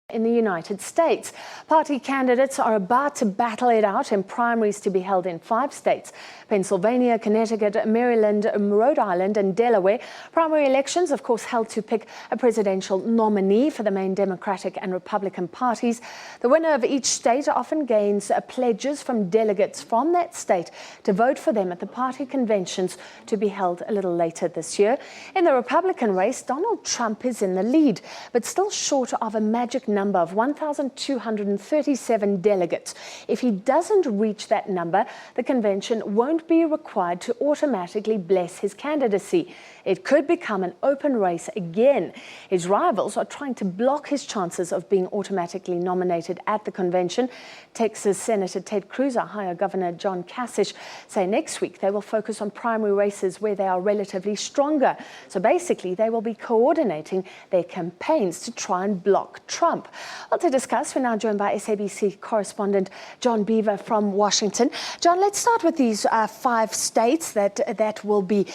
In the United States, party candidates are about to battle it out in primaries to be held in 5 states: Pennsylvania, Connecticut, Maryland, Rhode Island and Delaware. Primary elections, of course, held to pick a presidential nominee for the main Democratic and Republican parties. The winner of each state often gains pledges from delegates from that state to vote for them at the party conventions to be held a little later this year. In the Republican race, Donald Trump is in the lead, but still short of a magic number of 1,237 delegates. If he doesn't reach that number, the convention won't be required to automatically bless his candidacy. It could become an open race again. His rivals are trying to block his chances of being automatically nominated at the convention. Texas Senator Ted Cruz, Ohio Governor John Kasish say next week they will focus on primary races where they are relatively stronger. So basically, they will be coordinating their campaigns to try and block Trump. Well, to discuss, we're now joined by SABC correspondent John Bevir from Washington. John, let's start with these 5 states that will be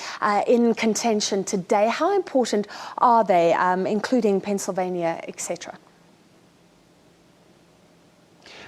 in contention today. How important are they, including Pennsylvania, etc.?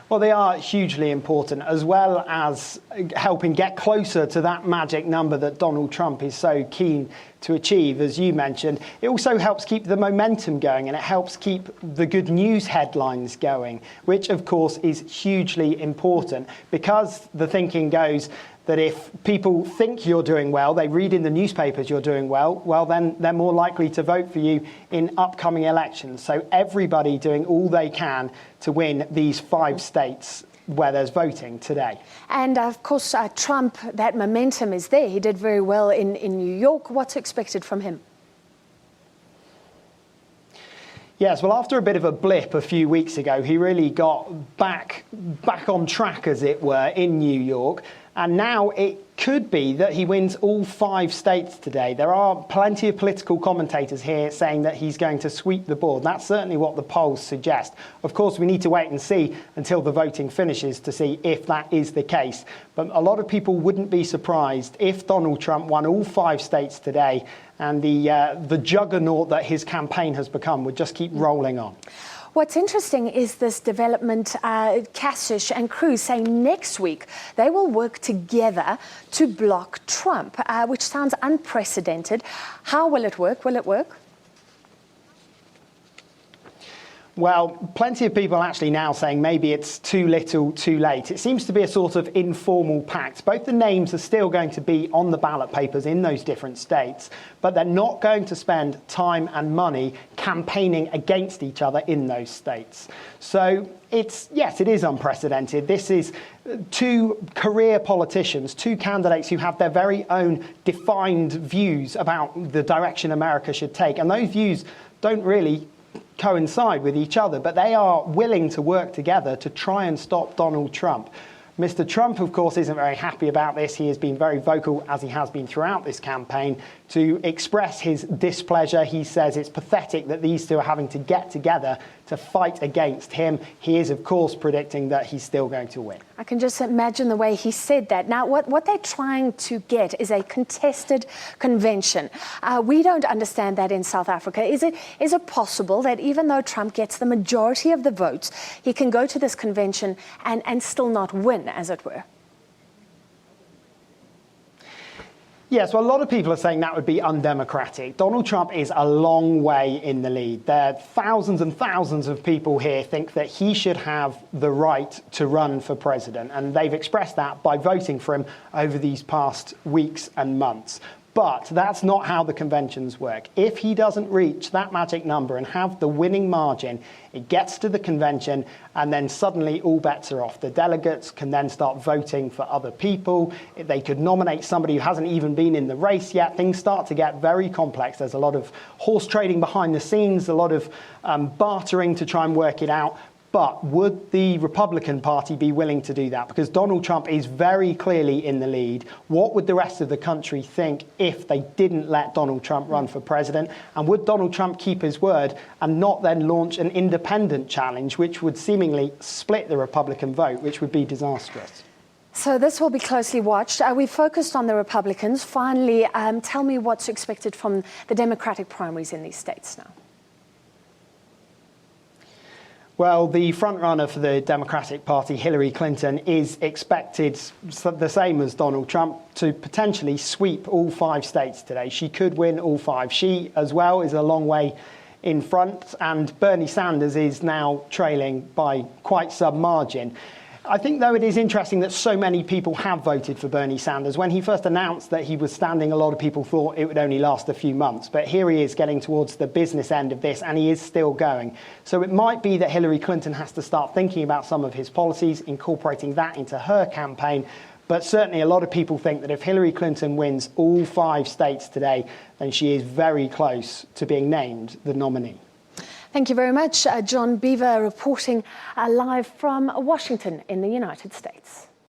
Well, they are hugely important, as well as helping get closer to that magic number that Donald Trump is so keen to achieve. As you mentioned, it also helps keep the momentum going, and it helps keep the good news headlines going, which of course is hugely important, because the thinking goes that if people think you're doing well, they read in the newspapers you're doing well, then they're more likely to vote for you in upcoming elections. So everybody doing all they can to win these 5 states where there's voting today. And of course, Trump, that momentum is there. He did very well in New York. What's expected from him? Yes, well, after a bit of a blip a few weeks ago, he really got back on track, as it were, in New York. And now it could be that he wins all 5 states today. There are plenty of political commentators here saying that he's going to sweep the board. That's certainly what the polls suggest. Of course, we need to wait and see until the voting finishes to see if that is the case. But a lot of people wouldn't be surprised if Donald Trump won all 5 states today, and the juggernaut that his campaign has become would just keep rolling on. What's interesting is this development, Kasish and Cruz saying next week they will work together to block Trump, which sounds unprecedented. How will it work? Will it work? Well, plenty of people actually now saying maybe it's too little, too late. It seems to be a sort of informal pact. Both the names are still going to be on the ballot papers in those different states, but they're not going to spend time and money campaigning against each other in those states. So yes, it is unprecedented. This is 2 career politicians, 2 candidates who have their very own defined views about the direction America should take. And those views don't really coincide with each other, but they are willing to work together to try and stop Donald Trump. Mr. Trump, of course, isn't very happy about this. He has been very vocal, as he has been throughout this campaign, to express his displeasure. He says it's pathetic that these 2 are having to get together to fight against him. He is, of course, predicting that he's still going to win. I can just imagine the way he said that. Now, what they're trying to get is a contested convention. We don't understand that in South Africa. Is it possible that even though Trump gets the majority of the votes, he can go to this convention and still not win, as it were? Yes, well, a lot of people are saying that would be undemocratic. Donald Trump is a long way in the lead. There are thousands and thousands of people here think that he should have the right to run for president, and they've expressed that by voting for him over these past weeks and months. But that's not how the conventions work. If he doesn't reach that magic number and have the winning margin, it gets to the convention and then suddenly all bets are off. The delegates can then start voting for other people. They could nominate somebody who hasn't even been in the race yet. Things start to get very complex. There's a lot of horse trading behind the scenes, a lot of bartering to try and work it out. But would the Republican Party be willing to do that? Because Donald Trump is very clearly in the lead. What would the rest of the country think if they didn't let Donald Trump run for president? And would Donald Trump keep his word and not then launch an independent challenge, which would seemingly split the Republican vote, which would be disastrous? So this will be closely watched. We focused on the Republicans. Finally, tell me what's expected from the Democratic primaries in these states now. Well, the frontrunner for the Democratic Party, Hillary Clinton, is expected, the same as Donald Trump, to potentially sweep all 5 states today. She could win all 5. She, as well, is a long way in front, and Bernie Sanders is now trailing by quite some margin. I think, though, it is interesting that so many people have voted for Bernie Sanders. When he first announced that he was standing, a lot of people thought it would only last a few months. But here he is getting towards the business end of this, and he is still going. So it might be that Hillary Clinton has to start thinking about some of his policies, incorporating that into her campaign. But certainly a lot of people think that if Hillary Clinton wins all 5 states today, then she is very close to being named the nominee. Thank you very much, John Bevir, reporting live from Washington in the United States.